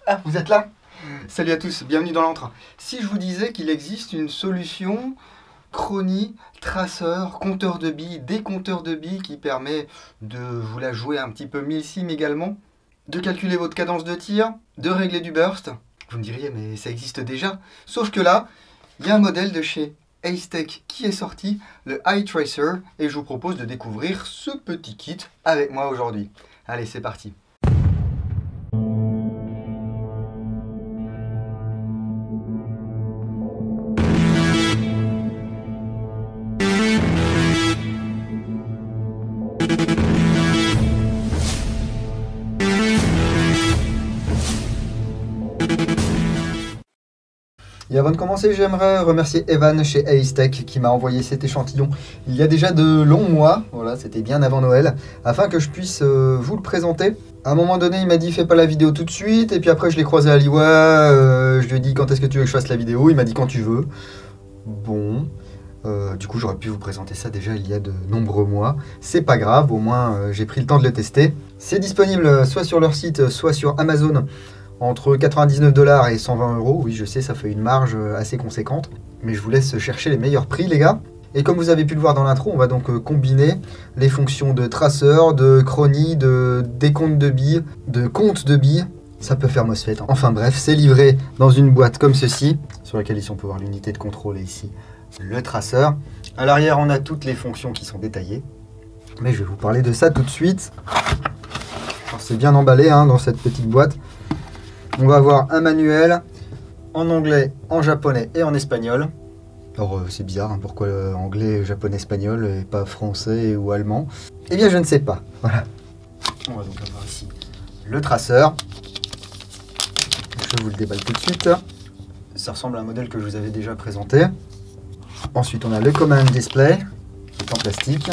Ah, vous êtes là? Salut à tous, bienvenue dans l'entrain. Si je vous disais qu'il existe une solution chronie, traceur, compteur de billes, décompteur de billes qui permet de vous la jouer un petit peu milsim également, de calculer votre cadence de tir, de régler du burst, vous me diriez mais ça existe déjà. Sauf que là, il y a un modèle de chez Acetech qui est sorti, le iTracer, et je vous propose de découvrir ce petit kit avec moi aujourd'hui. Allez, c'est parti. Et avant de commencer, j'aimerais remercier Evan chez Acetech qui m'a envoyé cet échantillon il y a déjà de longs mois, voilà, c'était bien avant Noël, afin que je puisse vous le présenter. À un moment donné, il m'a dit fais pas la vidéo tout de suite, et puis après je l'ai croisé à Liwa, je lui ai dit quand est-ce que tu veux que je fasse la vidéo, il m'a dit quand tu veux. Bon, du coup j'aurais pu vous présenter ça déjà il y a de nombreux mois, c'est pas grave, au moins j'ai pris le temps de le tester. C'est disponible soit sur leur site, soit sur Amazon, entre 99 $ et 120 €, oui je sais ça fait une marge assez conséquente, mais je vous laisse chercher les meilleurs prix les gars. Et comme vous avez pu le voir dans l'intro, on va donc combiner les fonctions de traceur, de chronie, de décompte de billes, de compte de billes, ça peut faire MOSFET. Enfin bref, c'est livré dans une boîte comme ceci, sur laquelle ici on peut voir l'unité de contrôle et ici le traceur. À l'arrière on a toutes les fonctions qui sont détaillées, mais je vais vous parler de ça tout de suite. C'est bien emballé hein, dans cette petite boîte. On va avoir un manuel en anglais, en japonais et en espagnol. Alors c'est bizarre, hein, pourquoi anglais, japonais, espagnol et pas français ou allemand? Eh bien je ne sais pas. Voilà. On va donc avoir ici le traceur. Je vous le déballe tout de suite. Ça ressemble à un modèle que je vous avais déjà présenté. Ensuite on a le command display, qui est en plastique.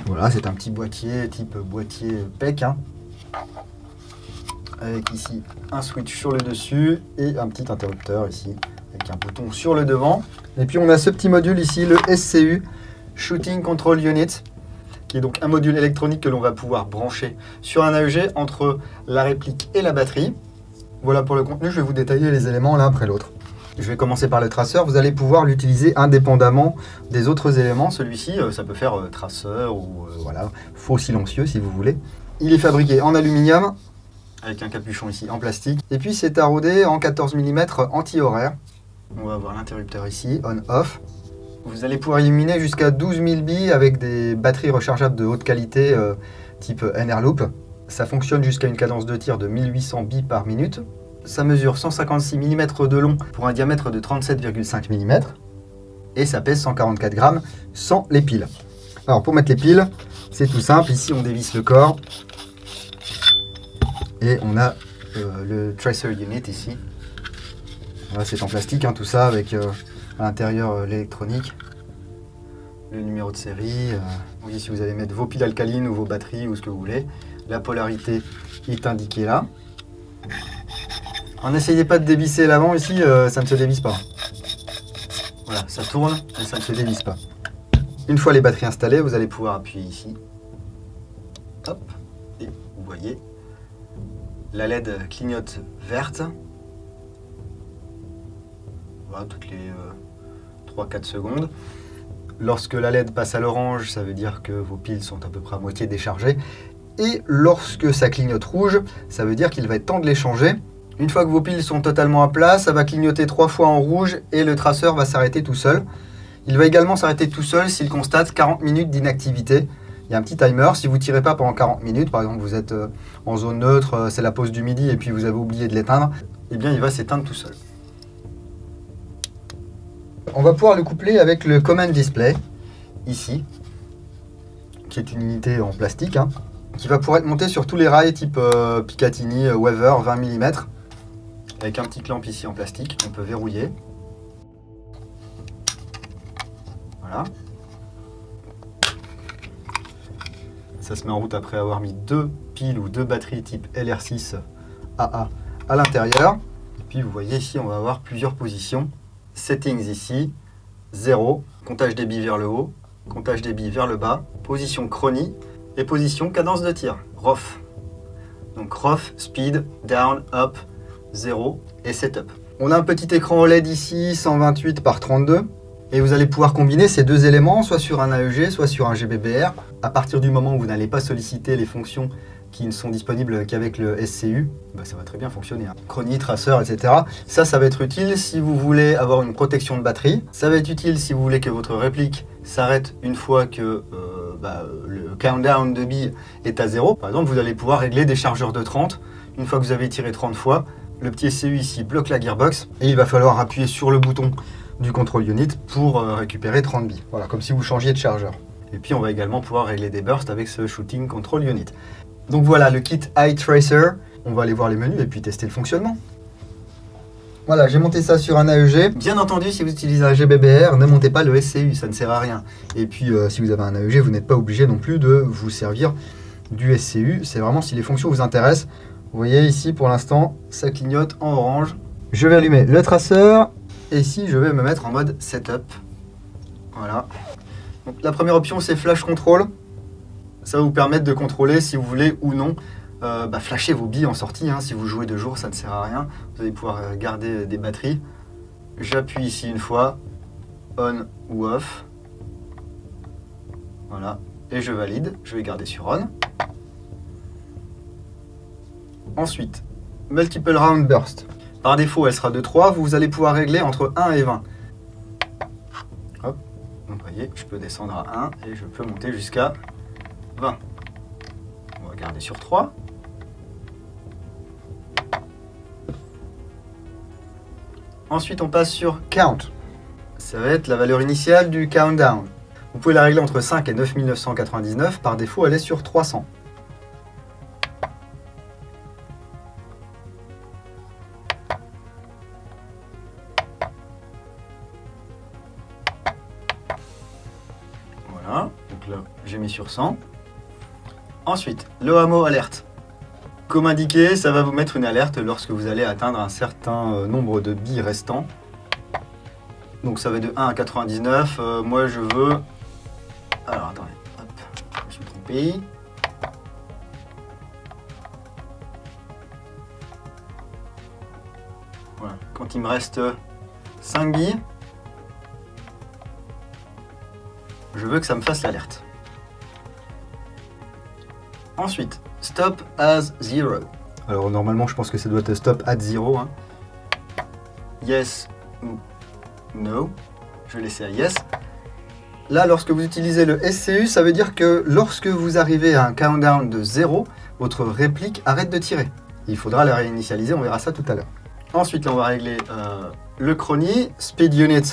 Voilà, c'est un petit boîtier type boîtier PEC, hein, avec ici un switch sur le dessus et un petit interrupteur ici, avec un bouton sur le devant. Et puis on a ce petit module ici, le SCU, Shooting Control Unit, qui est donc un module électronique que l'on va pouvoir brancher sur un AEG entre la réplique et la batterie. Voilà pour le contenu, je vais vous détailler les éléments l'un après l'autre. Je vais commencer par le traceur, vous allez pouvoir l'utiliser indépendamment des autres éléments. Celui-ci, ça peut faire traceur ou voilà, faux silencieux si vous voulez. Il est fabriqué en aluminium, avec un capuchon ici en plastique. Et puis c'est taraudé en 14 mm anti-horaire. On va avoir l'interrupteur ici, on-off. Vous allez pouvoir illuminer jusqu'à 12 000 billes avec des batteries rechargeables de haute qualité type Enerloop. Ça fonctionne jusqu'à une cadence de tir de 1800 billes par minute. Ça mesure 156 mm de long pour un diamètre de 37,5 mm. Et ça pèse 144 grammes sans les piles. Alors pour mettre les piles, c'est tout simple. Ici on dévisse le corps. Et on a le tracer unit ici. Voilà, c'est en plastique hein, tout ça avec à l'intérieur l'électronique. Le numéro de série. Oui, si vous allez mettre vos piles alcalines ou vos batteries ou ce que vous voulez. La polarité est indiquée là. N'essayez pas de dévisser l'avant ici, ça ne se dévisse pas. Voilà, ça tourne et ça ne se dévisse pas. Une fois les batteries installées, vous allez pouvoir appuyer ici. Hop, et vous voyez, la LED clignote verte. Voilà, toutes les 3-4 secondes. Lorsque la LED passe à l'orange, ça veut dire que vos piles sont à peu près à moitié déchargées. Et lorsque ça clignote rouge, ça veut dire qu'il va être temps de les changer. Une fois que vos piles sont totalement à plat, ça va clignoter 3 fois en rouge et le traceur va s'arrêter tout seul. Il va également s'arrêter tout seul s'il constate 40 minutes d'inactivité. Il y a un petit timer, si vous ne tirez pas pendant 40 minutes, par exemple vous êtes en zone neutre, c'est la pause du midi et puis vous avez oublié de l'éteindre, eh bien il va s'éteindre tout seul. On va pouvoir le coupler avec le command display, ici, qui est une unité en plastique, hein, qui va pouvoir être monté sur tous les rails type Picatinny, Weaver, 20 mm. Avec un petit clamp ici en plastique, on peut verrouiller. Voilà. Ça se met en route après avoir mis 2 piles ou 2 batteries type LR6 AA à l'intérieur. Et puis vous voyez ici, on va avoir plusieurs positions. Settings ici, 0, comptage des billes vers le haut, comptage des billes vers le bas, position chronie, Et position, cadence de tir, ROF. Donc ROF, speed, down, up, 0 et setup. On a un petit écran OLED ici, 128 par 32. Et vous allez pouvoir combiner ces deux éléments, soit sur un AEG, soit sur un GBBR. À partir du moment où vous n'allez pas solliciter les fonctions qui ne sont disponibles qu'avec le SCU, bah ça va très bien fonctionner. Hein. Chronie, traceur, etc. Ça va être utile si vous voulez avoir une protection de batterie. Ça va être utile si vous voulez que votre réplique s'arrête une fois que le countdown de billes est à 0. Par exemple, vous allez pouvoir régler des chargeurs de 30. Une fois que vous avez tiré 30 fois, le petit SCU ici bloque la gearbox et il va falloir appuyer sur le bouton du control unit pour récupérer 30 billes. Voilà, comme si vous changiez de chargeur. Et puis on va également pouvoir régler des bursts avec ce shooting control unit. Donc voilà le kit Eye Tracer. On va aller voir les menus et puis tester le fonctionnement. Voilà, j'ai monté ça sur un AEG. Bien entendu, si vous utilisez un GBBR, ne montez pas le SCU, ça ne sert à rien. Et puis si vous avez un AEG, vous n'êtes pas obligé non plus de vous servir du SCU. C'est vraiment si les fonctions vous intéressent. Vous voyez ici pour l'instant, ça clignote en orange. Je vais allumer le traceur. Et ici, je vais me mettre en mode setup. Voilà. Donc, la première option, c'est Flash Control. Ça va vous permettre de contrôler si vous voulez ou non flasher vos billes en sortie. Hein. Si vous jouez de jour, ça ne sert à rien. Vous allez pouvoir garder des batteries. J'appuie ici une fois, on ou off. Voilà. Et je valide. Je vais garder sur on. Ensuite, Multiple Round Burst. Par défaut, elle sera de 3. Vous allez pouvoir régler entre 1 et 20. Hop. Donc, vous voyez, je peux descendre à 1 et je peux monter jusqu'à 20. On va garder sur 3. Ensuite, on passe sur Count. Ça va être la valeur initiale du countdown. Vous pouvez la régler entre 5 et 9999. Par défaut, elle est sur 300. Voilà, donc là j'ai mis sur 100. Ensuite, le ammo alerte. Comme indiqué, ça va vous mettre une alerte lorsque vous allez atteindre un certain nombre de billes restants. Donc ça va de 1 à 99. Moi je veux... Alors attendez, hop, je me suis trompé. Voilà, quand il me reste 5 billes, je veux que ça me fasse l'alerte. Ensuite, stop as 0. Alors normalement je pense que ça doit être stop at 0. Hein. Yes ou no. Je vais laisser à yes. Là, lorsque vous utilisez le SCU, ça veut dire que lorsque vous arrivez à un countdown de 0, votre réplique arrête de tirer. Il faudra la réinitialiser, on verra ça tout à l'heure. Ensuite, là, on va régler le chronie, speed unit,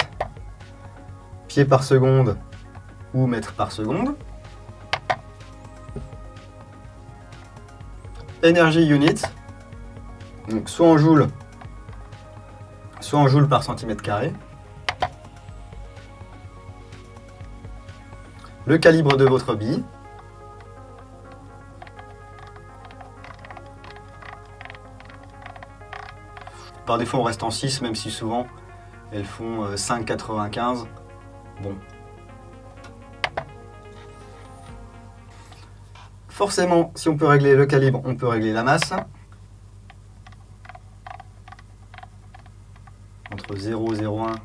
pieds par seconde ou mètres par seconde. Energy unit, donc soit en joules par centimètre carré. Le calibre de votre bille. Par défaut, on reste en 6, même si souvent elles font 5,95. Bon. Forcément, si on peut régler le calibre, on peut régler la masse. Entre 0,01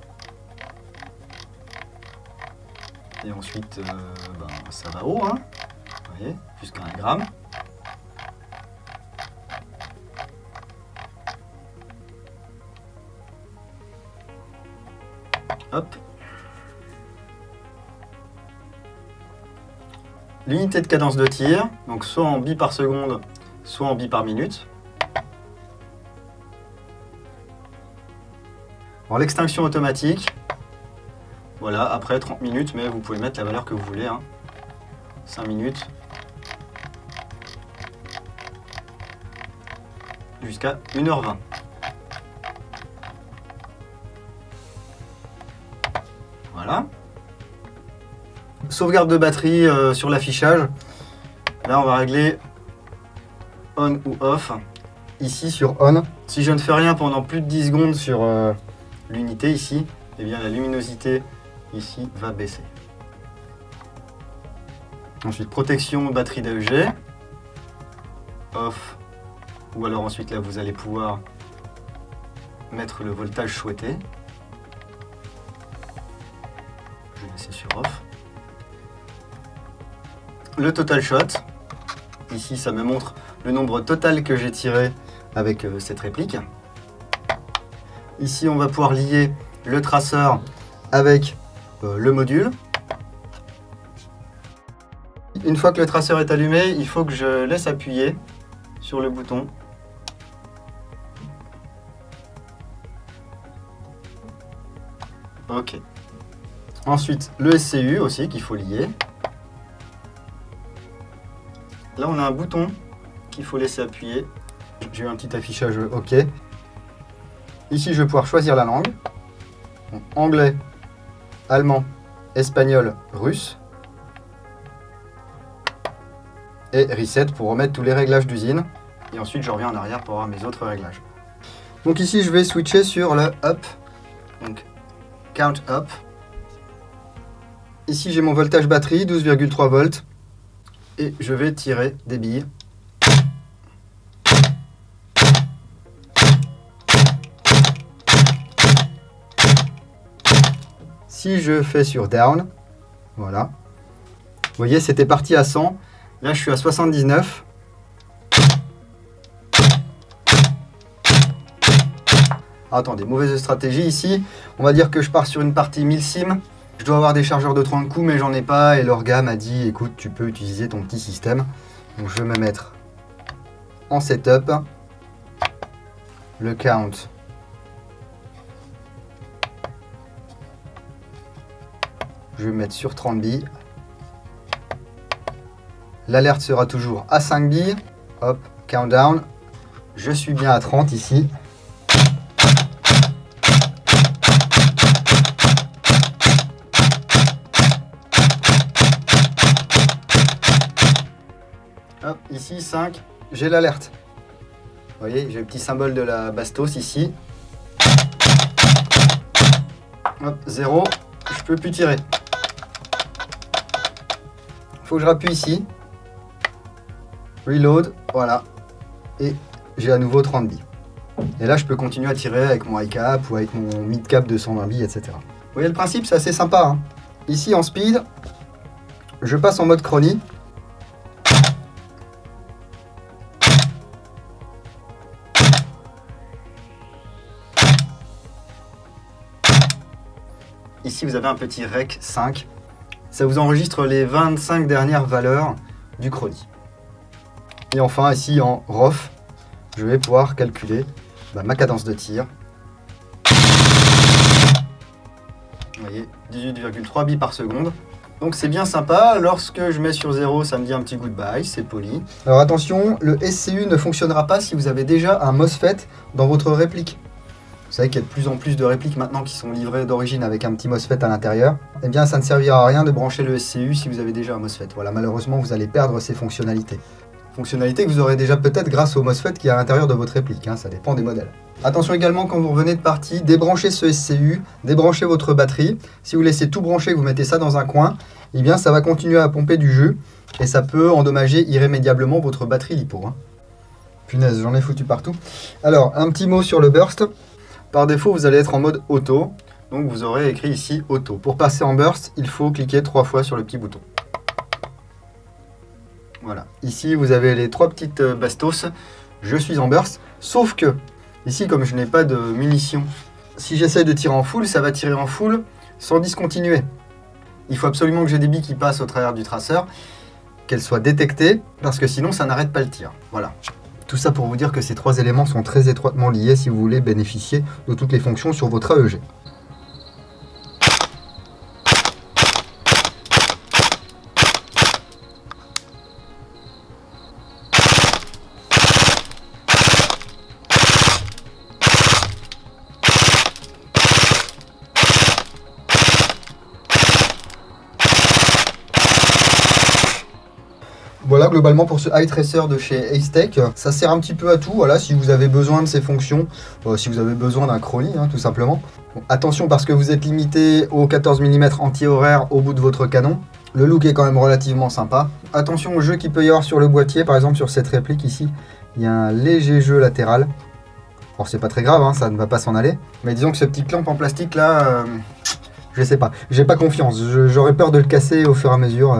et ensuite ça va haut, hein. Vous voyez, jusqu'à 1 gramme. Hop. L'unité de cadence de tir, donc soit en billes par seconde, soit en billes par minute. Alors l'extinction automatique, voilà, après 30 minutes, mais vous pouvez mettre la valeur que vous voulez. Hein. 5 minutes. Jusqu'à 1h20. Voilà. Sauvegarde de batterie sur l'affichage. Là, on va régler on ou off. Ici, sur on. Si je ne fais rien pendant plus de 10 secondes sur l'unité ici, eh bien la luminosité ici va baisser. Ensuite, protection batterie d'AEG. Off. Ou alors ensuite, là, vous allez pouvoir mettre le voltage souhaité. Je vais laisser sur off. Le total shot. Ici, ça me montre le nombre total que j'ai tiré avec cette réplique. Ici, on va pouvoir lier le traceur avec le module. Une fois que le traceur est allumé, il faut que je laisse appuyer sur le bouton. Ok. Ensuite, le SCU aussi qu'il faut lier. Là, on a un bouton qu'il faut laisser appuyer. J'ai eu un petit affichage OK. Ici, je vais pouvoir choisir la langue. Donc, anglais, allemand, espagnol, russe. Et reset pour remettre tous les réglages d'usine. Et ensuite, je reviens en arrière pour avoir mes autres réglages. Donc ici, je vais switcher sur le up. Donc, count up. Ici, j'ai mon voltage batterie, 12,3 volts. Et je vais tirer des billes. Si je fais sur down, voilà. Vous voyez, c'était parti à 100. Là, je suis à 79. Attendez, mauvaise stratégie ici. On va dire que je pars sur une partie 1000 sim. Je dois avoir des chargeurs de 30 coups, mais j'en ai pas. Et l'orga m'a dit, écoute, tu peux utiliser ton petit système. Donc, je vais me mettre en setup. Le count. Je vais me mettre sur 30 billes. L'alerte sera toujours à 5 billes. Hop, countdown. Je suis bien à 30 ici. Hop, ici 5, j'ai l'alerte. Vous voyez, j'ai le petit symbole de la bastos ici. Hop, 0, je peux plus tirer. Il faut que je rappuie ici. Reload, voilà. Et j'ai à nouveau 30 billes. Et là, je peux continuer à tirer avec mon high cap ou avec mon mid cap de 120 billes, etc. Vous voyez le principe, c'est assez sympa. Hein. Ici, en speed, je passe en mode chronie. Ici, vous avez un petit rec 5. Ça vous enregistre les 25 dernières valeurs du chronie. Et enfin, ici en ROF, je vais pouvoir calculer ma cadence de tir. Vous voyez, 18,3 billes par seconde. Donc c'est bien sympa. Lorsque je mets sur 0, ça me dit un petit goodbye, c'est poli. Alors attention, le SCU ne fonctionnera pas si vous avez déjà un MOSFET dans votre réplique. Vous savez qu'il y a de plus en plus de répliques maintenant qui sont livrées d'origine avec un petit MOSFET à l'intérieur. Eh bien, ça ne servira à rien de brancher le SCU si vous avez déjà un MOSFET. Voilà, malheureusement, vous allez perdre ces fonctionnalités. Fonctionnalités que vous aurez déjà peut-être grâce au MOSFET qui est à l'intérieur de votre réplique, hein, ça dépend des modèles. Attention également quand vous revenez de partie, débranchez ce SCU, débranchez votre batterie. Si vous laissez tout brancher, que vous mettez ça dans un coin, eh bien ça va continuer à pomper du jus et ça peut endommager irrémédiablement votre batterie lipo. Hein. Punaise, j'en ai foutu partout. Alors, un petit mot sur le burst. Par défaut, vous allez être en mode auto, donc vous aurez écrit ici auto. Pour passer en burst, il faut cliquer 3 fois sur le petit bouton. Voilà, ici vous avez les 3 petites bastos, je suis en burst, sauf que, ici comme je n'ai pas de munitions, si j'essaie de tirer en full, ça va tirer en full sans discontinuer. Il faut absolument que j'ai des billes qui passent au travers du traceur, qu'elles soient détectées, parce que sinon ça n'arrête pas le tir. Voilà. Tout ça pour vous dire que ces 3 éléments sont très étroitement liés si vous voulez bénéficier de toutes les fonctions sur votre AEG. Voilà globalement pour ce Eye Tracer de chez Acetech, ça sert un petit peu à tout, voilà, si vous avez besoin de ces fonctions, si vous avez besoin d'un chronie hein, tout simplement. Bon, attention parce que vous êtes limité au 14 mm anti-horaire au bout de votre canon, Le look est quand même relativement sympa. Attention au jeu qu'il peut y avoir sur le boîtier. Par exemple, sur cette réplique ici, il y a un léger jeu latéral. Alors c'est pas très grave, hein, ça ne va pas s'en aller. Mais disons que ce petit clamp en plastique là, je sais pas. J'ai pas confiance. J'aurais peur de le casser au fur et à mesure.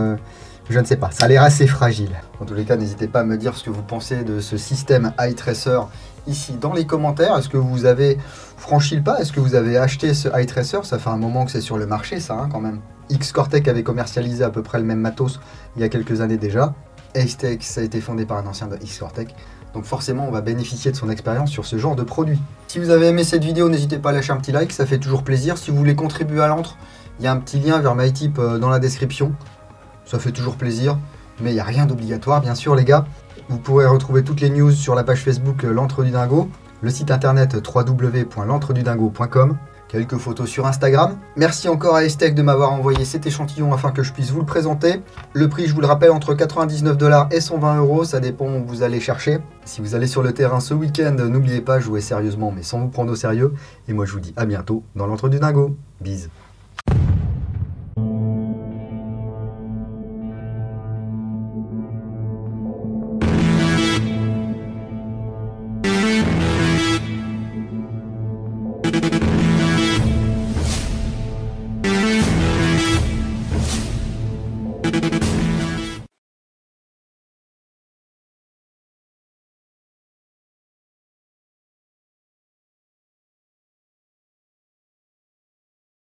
Je ne sais pas. Ça a l'air assez fragile. En tous les cas, n'hésitez pas à me dire ce que vous pensez de ce système eye tracer ici dans les commentaires. Est-ce que vous avez franchi le pas? Est-ce que vous avez acheté ce eye tracer? Ça fait un moment que c'est sur le marché, ça, hein, quand même. X-Cortec avait commercialisé à peu près le même matos il y a quelques années déjà. Acetech, ça a été fondé par un ancien de X-Cortec. Donc forcément, on va bénéficier de son expérience sur ce genre de produit. Si vous avez aimé cette vidéo, n'hésitez pas à lâcher un petit like, ça fait toujours plaisir. Si vous voulez contribuer à l'antre, il y a un petit lien vers MyTip dans la description. Ça fait toujours plaisir, mais il n'y a rien d'obligatoire, bien sûr, les gars. Vous pourrez retrouver toutes les news sur la page Facebook L'Antre du Dingo, le site internet www.l'antredudingo.com, quelques photos sur Instagram. Merci encore à Acetech de m'avoir envoyé cet échantillon afin que je puisse vous le présenter. Le prix, je vous le rappelle, entre 99 $ et 120 €, ça dépend où vous allez chercher. Si vous allez sur le terrain ce week-end, n'oubliez pas, jouez sérieusement mais sans vous prendre au sérieux. Et moi, je vous dis à bientôt dans L'Antre du Dingo. Bise.